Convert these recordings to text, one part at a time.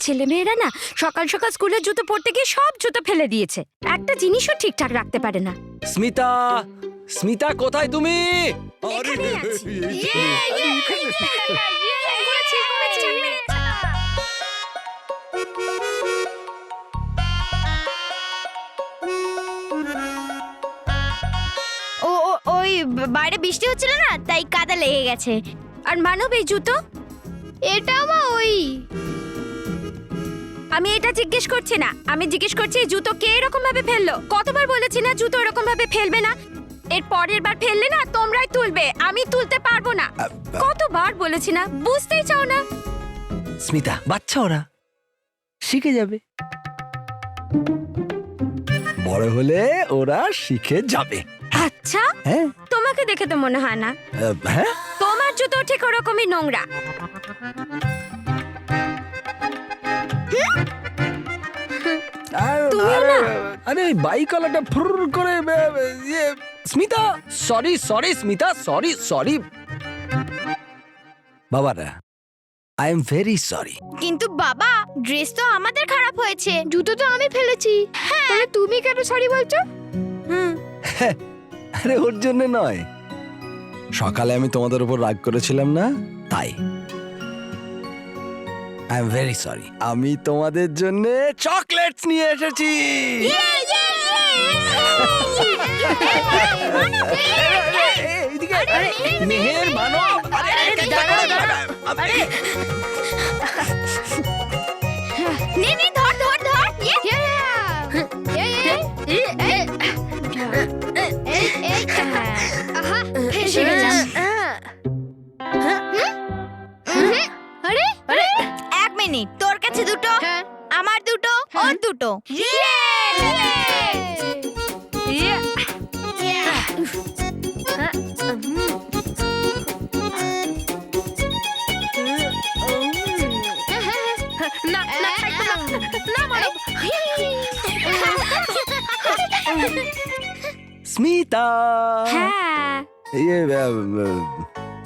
ছেলেমেয়েরা না সকাল সকাল স্কুলের জুতো পরতে গিয়ে সব জুতো ফেলে দিয়েছে, একটা জিনিসও ঠিকঠাক রাখতে পারে না। স্মিতা, স্মিতা কোথায় তুমি? এখানেই আছি। ওই বাইরে বৃষ্টি হচ্ছিল না, তাই কাদা লেগে গেছে। আর মানব এই জুতো? এটা মা ওই আমি এটা জিজ্ঞেস করছি না, আমি জিজ্ঞেস করছি এই জুতো কে এরকম ভাবে ফেললো? কতবার বলেছি না জুতো এরকম ভাবে ফেলবে না, এর পরের বার ফেললে না তোমরাই তুলবে, আমি তুলতে পারবো না। কতবার বলেছি না, বুঝতেই চাও না। স্মিতা, বাচ্চা ওরা শিখে যাবে, বড় হলে ওরা শিখে যাবে। আচ্ছা, হ্যাঁ তোমাকে দেখে তো মনে হয় না। হ্যাঁ, তোমার জুতো ঠিক ওরকমই নোংরা। তুমিও না? আরে বাইকওয়ালাটা ফুর করে ইয়ে, Smita sorry sorry, Smita sorry sorry, বাবারা আই এম ভেরি সরি। কিন্তু বাবা, ড্রেস তো আমাদের খারাপ হয়েছে, জুতো তো আমি ফেলেছি। তাহলে তুমি কেন সরি বলছো? আরে ওর জন্য নয়, সকালে আমি তোমাদের উপর রাগ করেছিলাম না, তাই আই এম ভেরি সরি। আমি তোমাদের জন্য চকলেটস নিয়ে এসেছি। এইদিকে মেহের, মানব, নে নে, ধর ধর ধর। আরে আরে, এক মিনিট, তোর কাছে দুটো, আমার দুটো, ওর দুটো। স্মিতা, হ্যাঁ, ইয়ে,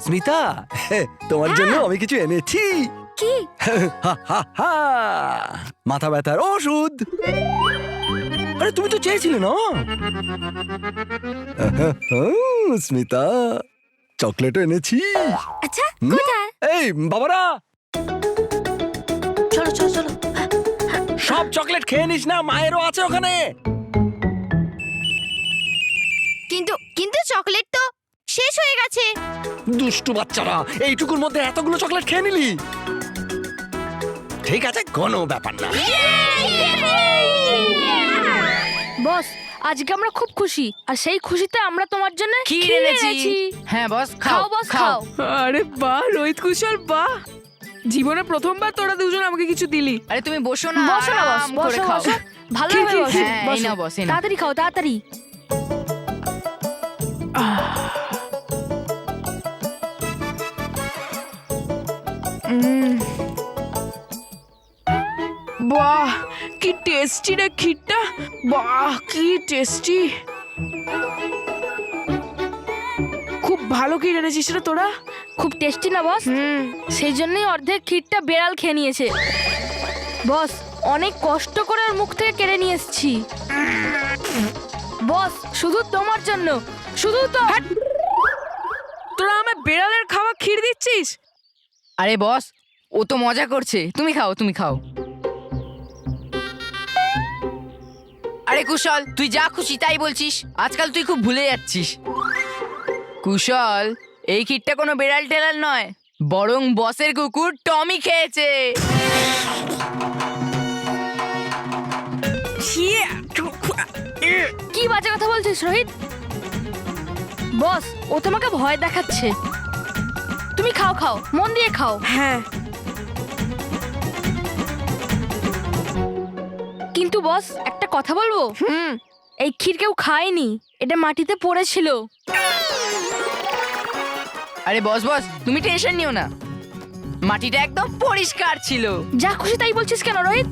স্মিতা তোমার জন্য আমি কিছু এনেছি। কি? হা, হা, হা। মাথা ব্যথার ওষুধ। আরে তুমি তো চেয়েছিলে না। স্মিতা, চকলেট এনেছি। আচ্ছা, হুম? কোথায়? এই বাবারা, চলো চলো চলো। সব চকলেট খেয়ে নিস না, মায়েরও আছে ওখানে। কিন্তু কিন্তু চকলেট তো শেষ হয়ে গেছে। দুষ্টু বাচ্চারা, এইটুকুর মধ্যে এতগুলো চকলেট খেয়ে নিলি? ঠিক আছে, কোনো ব্যাপার না। বস, আজকে আমরা খুব খুশি, আর সেই খুশিতে আমরা তোমার জন্য ক্ষীর এনেছি। হ্যাঁ বস, খাও বস খাও। আরে বাহ রোহিত কুশল, বাহ, জীবনে প্রথমবার তোরা দুজন আমাকে কিছু দিলি। আরে তুমি বসো না, বসো না বস, আরাম করে বসো খাও। বসো, ভালো কি, হবে কি, বসো, হ্যাঁ, এই বসো। নাও বস, এই নাও। তাড়াতাড়ি খাও তাড়াতাড়ি। বাহ কি টেস্টি রে ক্ষীরটা, বাহ কি টেস্টি, খুব ভালো ক্ষীর এনেছিস রে তোরা। খুব টেস্টি না বস? সেই জন্যই অর্ধেক ক্ষীরটা বেড়াল খেয়ে নিয়েছে। বস, অনেক কষ্ট করে ওর মুখ থেকে কেড়ে নিয়ে এসেছি বস, শুধু তোমার জন্য, শুধু তো। তোরা আমার বেড়ালের খাওয়া ক্ষীর দিচ্ছিস? আরে বস, ও তো মজা করছে, তুমি খাও তুমি খাও। আরে কুশল, তুই যা খুশি তাই বলছিস, আজকাল তুই খুব ভুলে যাচ্ছিস। কুশল, এই ক্ষীরটা কোনো বেড়াল টেলাল নয়, বরং বসের কুকুর টমি খেয়েছে। কি বাজে কথা বলছিস রোহিত? বস, ও তোমাকে ভয় দেখাচ্ছে। তুমি খাও খাও, মন দিয়ে খাও। হ্যাঁ, কিন্তু বস, একটা কথা বলবো? এই ক্ষীর কেউ খায়নি, এটা মাটিতে পড়েছিল। আরে বস বস, তুমি টেনশন নিও না, মাটিটা একদম পরিষ্কার ছিল। যা খুশি তাই বলছিস কেন রোহিত?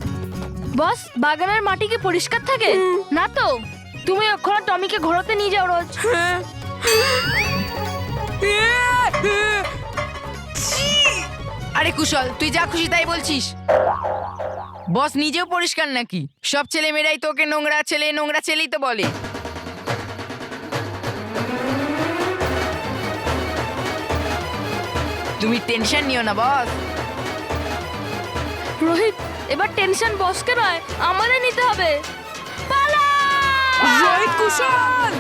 বস, বাগানের মাটি কি পরিষ্কার থাকে? না তো। তুমি ওখানে টমিকে ঘোরাতে নিয়ে যাও রোজ। আরে কুশল, তুই যা খুশি তাই বলছিস। বস নিজেও পরিষ্কার নাকি? সব ছেলেমেয়েরাই তোকে নোংরা ছেলেই তো বলে। তুমি টেনশন নিও না বস। রোহিত, এবার টেনশন বসকে নয়, আমাদের নিতে হবে। পালা! রোহিত, কুশল!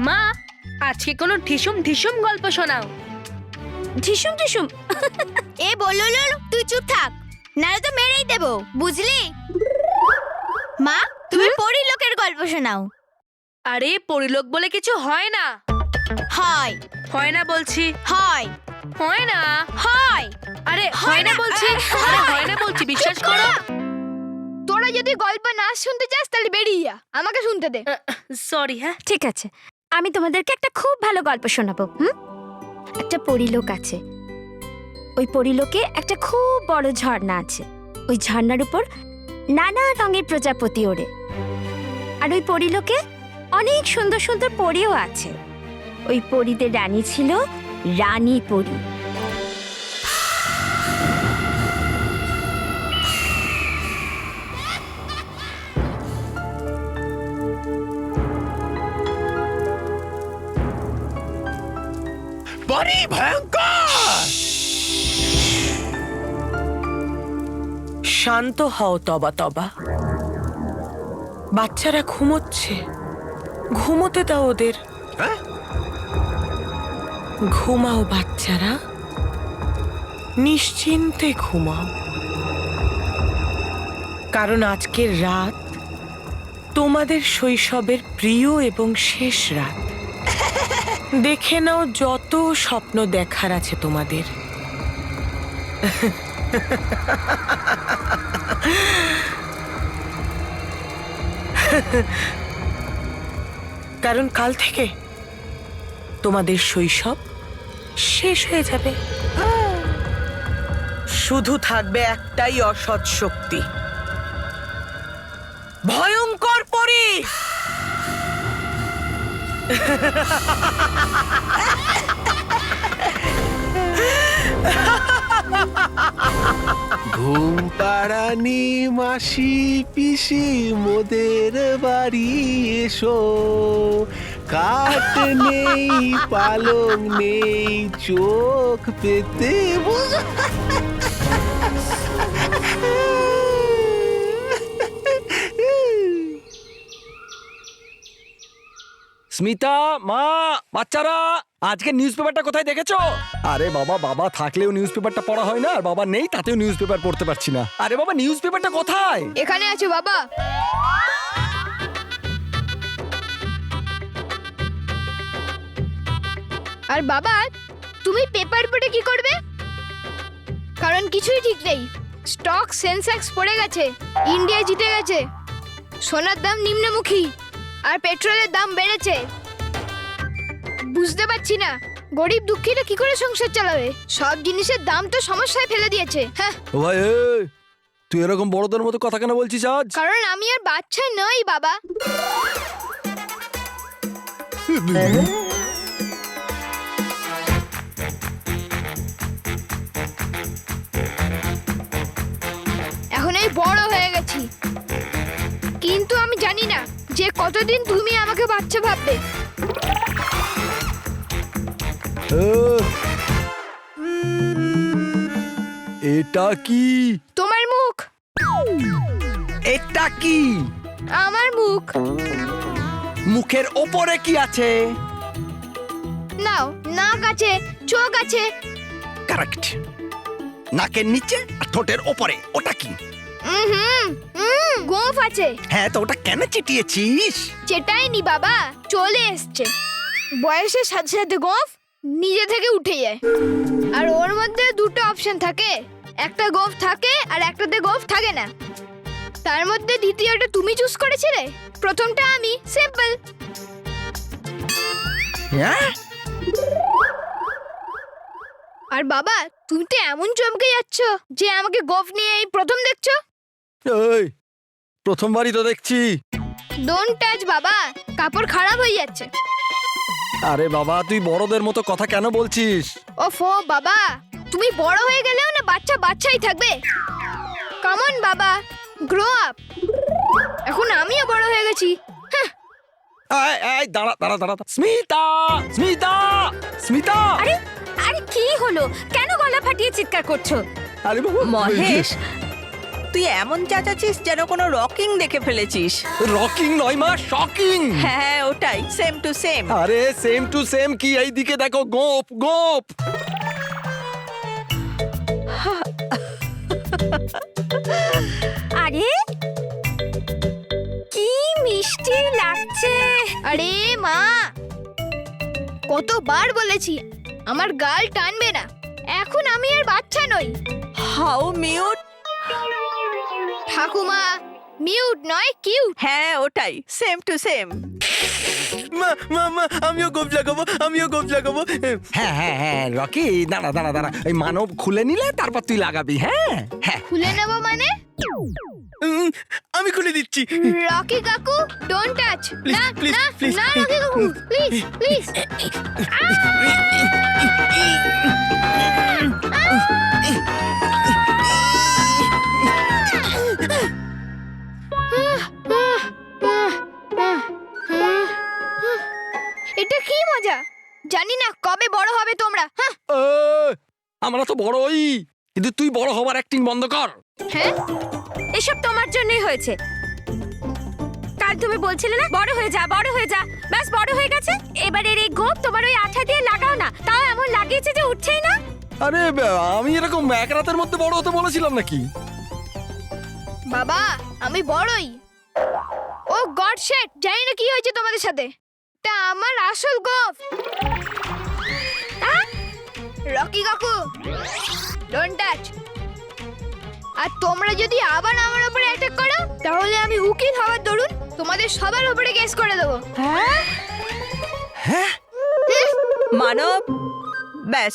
মা, আজকে কোনো ঢিসুম ঢিসুম গল্প শোনাও। ঢিসুম ঢিসুম এ বললো তুই চুপ থাক, নাহলে তো মেরেই দেবো, বুঝলি? মা, তুমি পরিলোকের গল্প শোনাও। আরে পরিলোক বলে কিছু হয় না। হয় হয় না বলছি। হয় হয় না। হয় আরে হয় না বলছি। আরে হয় না বলছি, বিশ্বাস করো। তোরা যদি গল্প না শুনতে চাস তাহলে বেরিয়ে যা, আমাকে শুনতে দে। সরি। হ্যাঁ, ঠিক আছে, আমি তোমাদেরকে একটা খুব ভালো গল্প শোনাবো। একটা পরিলোক আছে। ওই পরিলোকে একটা খুব বড় ঝর্ণা আছে। ওই ঝর্ণার উপর নানা রঙের প্রজাপতি ওড়ে। আর ওই পরিলোকে অনেক সুন্দর সুন্দর পরীও আছে। ওই পরীদের রানী ছিল রানী পরী। বড়ি ভয়ঙ্কর। শান্ত হও তবা তবা। বাচ্চারা ঘুমোচ্ছে, ঘুমোতে দাও ওদের। ঘুমাও বাচ্চারা, নিশ্চিন্তে ঘুমাও। কারণ আজকের রাত তোমাদের শৈশবের প্রিয় এবং শেষ রাত। দেখে নাও যত স্বপ্ন দেখার আছে তোমাদের। কারণ কাল থেকে তোমাদের শৈশব শেষ হয়ে যাবে। শুধু থাকবে একটাই অসৎ শক্তি, ভয়ঙ্কর পরী। ঘুম পাড়ানি মাসি পিসি মোদের বাড়ি এসো, কাঠ নেই পালং নেই চোখ পেতে স্মিতা, মা, বাচ্চারা, আজকে নিউজ পেপারটা কোথায় দেখেছো? আরে বাবা, বাবা থাকলেও নিউজ পেপারটা পড়া হয় না, আর বাবা নেই তাতেও নিউজ পেপার পড়তে পারছি না। আরে বাবা, নিউজ পেপারটা কোথায়? এখানে আছে বাবা। আর বাবা, তুমি পেপার পড়ে কি করবে? কারণ কিছুই ঠিক নেই। স্টক সেন্সেক্স পড়ে গেছে, ইন্ডিয়া জিতে গেছে, সোনার দাম নিম্নমুখী, আর পেট্রোলের দাম বেড়েছে। বুঝতে পারছি না গরিব দুঃখীরা কি করে সংসার চালাবে। সব জিনিসের দাম তো সমস্যায় ফেলে দিয়েছে। হ্যাঁ, ও ভাই, তুই এরকম বড়দের মতো কথা কেন বলছিস আজ? কারণ আমি আর বাচ্চা নই বাবা। এখন এই বড় হয়ে গেছি, কিন্তু আমি জানি না যে কতদিন তুমি আমাকে বাচ্চা ভাববে। এটা কি? তোমার মুখ। এটা কি? আমার মুখ। মুখের ওপরে কি আছে? নাও, নাক আছে, চোখ আছে। কারেক্ট। নাকের নিচে আর ঠোঁটের ওপরে ওটা কি? গোঁফ আছে। হ্যাঁ, তো ওটা কেন চিটিয়েছিস? চেটাইনি বাবা, চলে এসছে। বয়সের সাথে সাথে গোঁফ নিজে থেকে উঠে যায়। আর ওর মধ্যে দুটো অপশন থাকে, একটা গোঁফ থাকে আর একটাতে গোঁফ থাকে না। তার মধ্যে দ্বিতীয়টা তুমি চুজ করেছিলে, প্রথমটা আমি। সিম্পল। হ্যাঁ? আর বাবা, তুমি তো এমন চমকে যাচ্ছ যে আমাকে গোঁফ নিয়ে এই প্রথম দেখছো। এই প্রথমবারই তো দেখছি। ডোন্ট টাচ বাবা, কাপড় খারাপ হয়ে যাচ্ছে। আরে বাবা তুই বড়দের মতো কথা কেন বলছিস? ওফো বাবা, তুমি বড় হয়ে গেলেও না বাচ্চা বাচ্চাই থাকবে। কামন বাবা, গ্রো আপ। এখন আমিও বড় হয়ে গেছি। এই, এই, দাঁড়া দাঁড়া দাঁড়া স্মিতা, স্মিতা, স্মিতা। আরে আরে কি হলো? কেন গলা ফাটিয়ে চিৎকার করছো? আরে বাবা মহেশ, তুই এমন চেঁচাচ্ছিস যেন কোনো রকিং দেখে ফেলেছিস। রকিং নয় মা, শকিং। হ্যাঁ ওটাই, সেম টু সেম। আরে সেম টু সেম কি? এই দিকে দেখো, গোপ গোপ। আরে কি মিষ্টি লাগছে। আরে মা, কতবার বলেছি আমার গাল টানবে না। এখন আমি আর বাচ্চা নই। How mute. ঠাকুমা, মিউট নয় কিউট। হ্যাঁ ওটাই, সেম টু সেম। মা মা মা, আমিও গোপ লাগাবো, আমিও গোপ লাগাবো। হ্যাঁ হ্যাঁ হ্যাঁ রকি, দাঁড়া দাঁড়া দাঁড়া, এই মানব খুলে নিলে তারপর তুই লাগাবি। হ্যাঁ হ্যাঁ। খুলে নেব মানে? আমি খুলে দিচ্ছি। রকি কাকু, ডোন্ট টাচ। Please, না please, না please. না রকি কাকু, প্লিজ প্লিজ। এটা কি মজা! জানি না কবে বড় হবে তোমরা। হ্যাঁ আমরা তো বড়ই, কিন্তু তুই বড় হবার অ্যাক্টিং বন্ধ কর। হ্যাঁ, এসব তোমার জন্যই হয়েছে। কাল তুমি বলছিলে না বড় হয়ে যা, বড় হয়ে যা। ব্যাস বড় হয়ে গেছে। এবারের এই গোপ তোমার ওই আঠা দিয়ে লাগাও না। তাও এমন লাগিয়েছে যে উঠছেই না। আরে আমি এরকম এক রাতের মধ্যে বড় হতে বলেছিলাম নাকি? বাবা আমি বড়ই। ও গড শিট, জানি না কি হয়েছে তোমাদের সাথে। এটা আমার আসল গোফ। রকি কাকু, ডোন্ট টাচ। আর তোমরা যদি আবার আমার উপরে অ্যাটাক করো তাহলে আমি উকিল হওয়ার দরুন তোমাদের সবার উপরে কেস করে দেবো। হ্যাঁ মানব, ব্যাস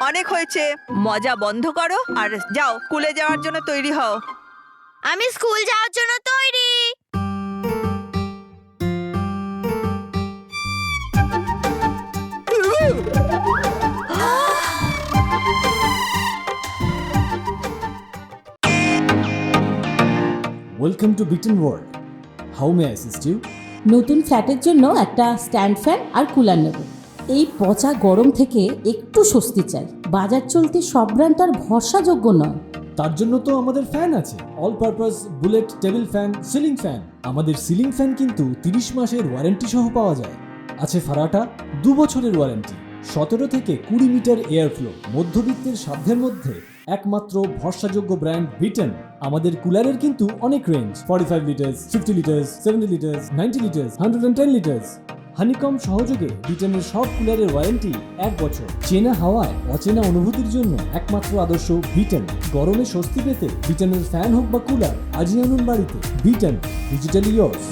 অনেক হয়েছে, মজা বন্ধ করো আর যাও স্কুলে যাওয়ার জন্য তৈরি হও। আমি স্কুল যাওয়ার জন্য তৈরি। Welcome to Bitan world. How may I assist you? নতুন ফ্ল্যাটের জন্য একটা স্ট্যান্ড ফ্যান আর কুলার নেব। এই পচা গরম থেকে একটু স্বস্তি চাই। বাজার চলতে সব ব্র্যান্ড আর ভরসাযোগ্য নয়। তার জন্য তো আমাদের ফ্যান আছে, all purpose bullet table fan, ceiling fan. আমাদের সিলিং ফ্যান কিন্তু 30 মাসের ওয়ারেন্টি সহ পাওয়া যায়। আছে ফারাটা 2 বছরের ওয়ারেন্টি, 17 থেকে 20 মিটার এয়ার ফ্লো। মধ্যবিত্তের সাধ্যের মধ্যে একমাত্র ভরসাযোগ্য ব্র্যান্ড বিটন। আমাদের কুলারের কিন্তু অনেক range, 45 litres, 50 litres, 70 litres, 90 litres, 110 litres. Honeycomb সহযোগে বিটনের সব কুলারের ওয়ারেন্টি 1 বছর। চেনা হাওয়ায় অচেনা অনুভূতির জন্য একমাত্র আদর্শ বিটন। গরমে স্বস্তি পেতে বিটনের ফ্যান হোক বা কুলার, আজই আনুন বাড়িতে। Vuitton, digitally yours.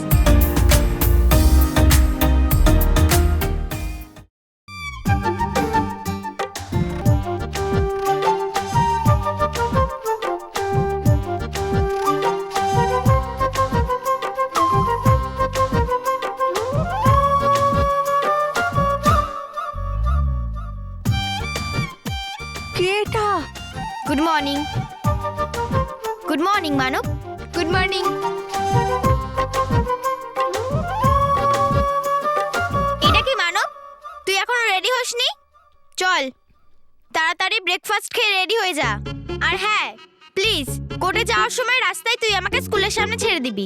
কে এটা? Good morning. Good morning Manav. Good morning. এটা কি মানব? তুই এখনো রেডি হসনি? চল তাড়াতাড়ি ব্রেকফাস্ট খেয়ে রেডি হয়ে যা। আর হ্যাঁ প্লিজ, কোর্টে যাওয়ার সময় রাস্তায় তুই আমাকে স্কুলের সামনে ছেড়ে দিবি।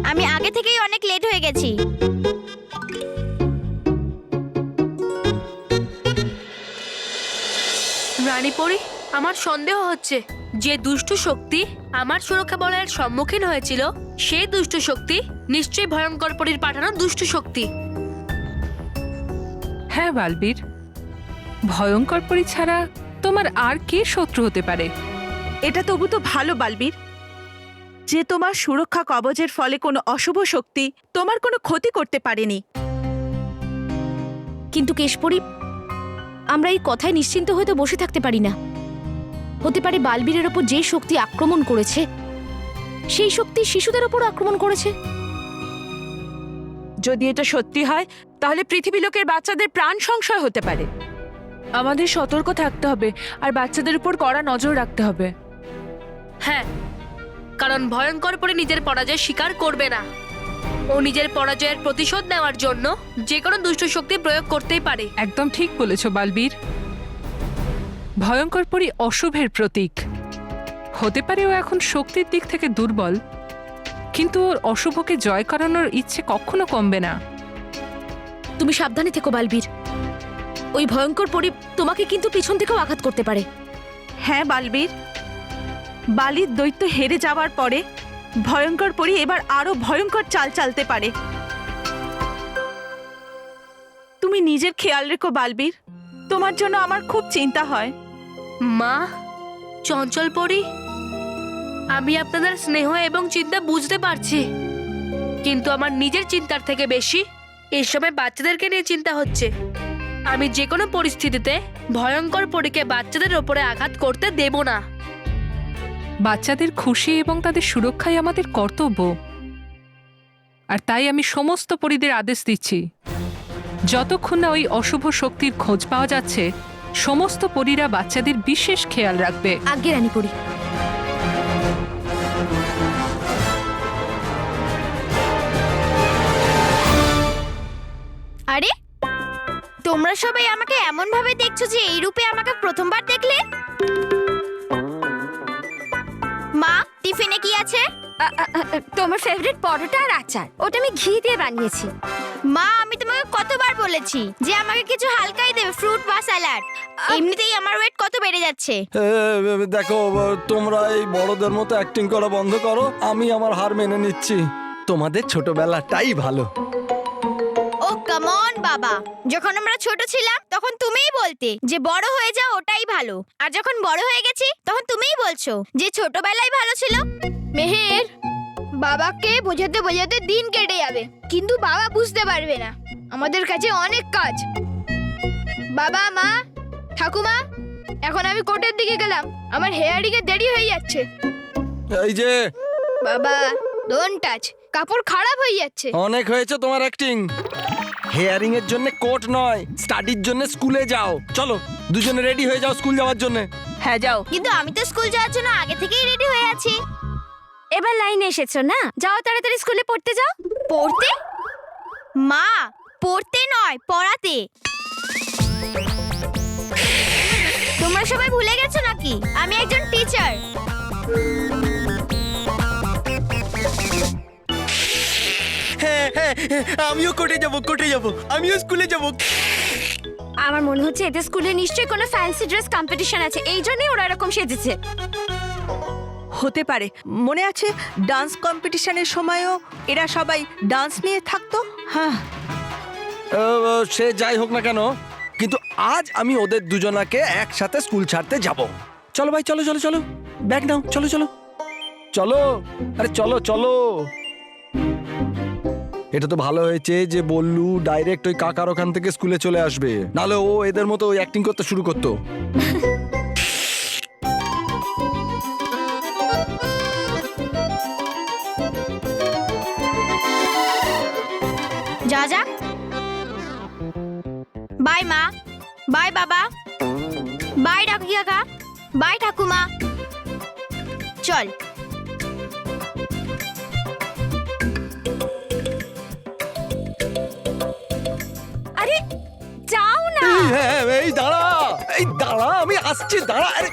আমি আগে থেকেই অনেক লেট হয়ে গেছি। রানীপরি, আমার সন্দেহ হচ্ছে যে দুষ্ট শক্তি আমার সুরক্ষা বলয়ের সম্মুখীন হয়েছিল সেই দুষ্ট শক্তি নিশ্চয়ই ভয়ঙ্কর পরীর পাঠানো দুষ্ট শক্তি। হ্যাঁ বালবীর, ভয়ঙ্কর পরী ছাড়া তোমার আর কে শত্রু হতে পারে? এটা তবু তো ভালো বালবীর যে তোমার সুরক্ষা কবচের ফলে কোনো অশুভ শক্তি তোমার কোনো ক্ষতি করতে পারেনি। কিন্তু কেশপরি, আমরা এই কথায় নিশ্চিন্ত হয়ে তো বসে থাকতে পারি না। হতে পারে বালবীরের ওপর যে শক্তি আক্রমণ করেছে সেই শক্তি শিশুদের ওপর আক্রমণ করেছে। যদি এটা সত্যি হয় তাহলে পৃথিবী লোকের বাচ্চাদের প্রাণ সংশয় হতে পারে। আমাদের সতর্ক থাকতে হবে আর বাচ্চাদের উপর কড়া নজর রাখতে হবে। হ্যাঁ, কারণ ভয়ঙ্কর পরি নিজের পরাজয় স্বীকার করবে না। ও নিজের পরাজয়ের প্রতিশোধ নেওয়ার জন্য যে কোনো দুষ্ট শক্তি প্রয়োগ করতেই পারে। একদম ঠিক বলেছ বালবীর। ভয়ঙ্কর পরি অশুভের প্রতীক হতে পারে। ও এখন শক্তির দিক থেকে দুর্বল, কিন্তু ওর অশুভকে জয় করানোর ইচ্ছে কখনো কমবে না। তুমি সাবধানে থেকো বালবীর। ওই ভয়ঙ্কর পরি তোমাকে কিন্তু পিছন থেকেও আঘাত করতে পারে। হ্যাঁ বালবীর, বালির দৈত্য হেরে যাওয়ার পরে ভয়ঙ্কর পরি এবার আরো ভয়ঙ্কর চাল চালতে পারে। তুমি নিজের খেয়াল রেখো বালবীর, তোমার জন্য আমার খুব চিন্তা হয়। মা, চঞ্চল পরি, আমি আপনাদের স্নেহ এবং চিন্তা বুঝতে পারছি, কিন্তু আমার নিজের চিন্তার থেকে বেশি এই সময় বাচ্চাদেরকে নিয়ে চিন্তা হচ্ছে। আমি যে কোনো পরিস্থিতিতে ভয়ঙ্কর পরীকে বাচ্চাদের ওপরে আঘাত করতে দেব না। বাচ্চাদের খুশি এবং তাদের সুরক্ষাই আমাদের কর্তব্য। আর তাই আমি সমস্ত পরিদের আদেশ দিচ্ছি, যতক্ষণ না ওই অশুভ শক্তির খোঁজ পাওয়া যাচ্ছে, সমস্ত পরীরা বাচ্চাদের বিশেষ খেয়াল রাখবে। আজ্ঞে রানী পরি। আরে তোমরা সবাই আমাকে এমন ভাবে দেখছো যে এই রূপে আমাকে প্রথমবার দেখলে। মা, টিফিনে কি আছে? তোমার ফেভারিট পরোটা আর আচার, ওটা আমি ঘি দিয়ে বানিয়েছি। মা, আমি তোমাকে কতবার বলেছি যে আমাকে কিছু হালকাই দেবে, ফ্রুট বা স্যালাড। এমনিতেই আমার ওয়েট কত বেড়ে যাচ্ছে। দেখো, তোমরা এই বড়দের মতো অ্যাক্টিং করা বন্ধ করো। আমি আমার হার মেনে নিচ্ছি। তোমাদের ছোটবেলাটাই ভালো। ও কাম অন বাবা, যখন আমরা ছোট ছিলাম তখন তুমিই বলতে যে বড় হয়ে যাও, ওটাই ভালো। আর যখন বড় হয়ে গেছি তখন তুমিই বলছো যে ছোটবেলায় ভালো ছিল। মেহের, বাবাকে বোঝাতে বোঝাতে দিন কেটে যাবে, কিন্তু বাবা বুঝতে পারবে না আমাদের কাছে অনেক কাজ। বাবা, মা, ঠাকুমা, এখন আমি কোর্টের দিকে গেলাম, আমার হেয়ারিং এ দেরি হয়ে যাচ্ছে। এই যে বাবা, ডোন্ট টাচ, কাপড় খারাপ হয়ে যাচ্ছে। অনেক হয়েছে তোমার অ্যাক্টিং। হেয়ারিং এর জন্য কোট নয়, স্টাডির জন্য স্কুলে যাও। চলো দুজনে রেডি হয়ে যাও স্কুল যাওয়ার জন্য। হ্যাঁ যাও। কিন্তু আমি তো স্কুল যাওয়ার জন্য আগে থেকেই রেডি হয়ে আছি। এবার লাইনে এসেছো না, যাও তাড়াতাড়ি স্কুলে পড়তে যাও। পড়তে? মা, পড়তে নয়, পড়াতে। তোমরা সবাই ভুলে গেছো নাকি আমি একজন টিচার? হ্যাঁ হ্যাঁ, আমিও কোর্টে যাব, আমিও স্কুলে যাব। আমার মনে হচ্ছে এদের স্কুলে নিশ্চয়ই কোনো ফ্যান্সি ড্রেস কম্পিটিশন আছে, এই জন্যই ওরা এরকম সেজেছে। হতে পারে। মনে আছে ডান্স কম্পিটিশনের সময়ও এরা সবাই ডান্স নিয়ে থাকতো। হ্যাঁ, সে যাই হোক না কেন, কিন্তু আজ আমি ওদের দুজনাকে একসাথে স্কুল ছাড়তে যাব। চলো ভাই, চলো চলো চলো, ব্যাগ নাও, চলো চলো চলো, আরে চলো চলো। এটা তো ভালো হয়েছে যে বললু ডাইরেক্ট ওই কাকার ওখান থেকে স্কুলে চলে আসবে, নাহলে ও এদের মতো ওই অ্যাক্টিং করতে শুরু করতো। যা যা। বাই মা, বাই বাবা, বাই ডাকি কাকা, বাই ঠাকুমা। চল। আরে যাও না। এই দাঁড়া, আমি আসছি, দাঁড়া। আরে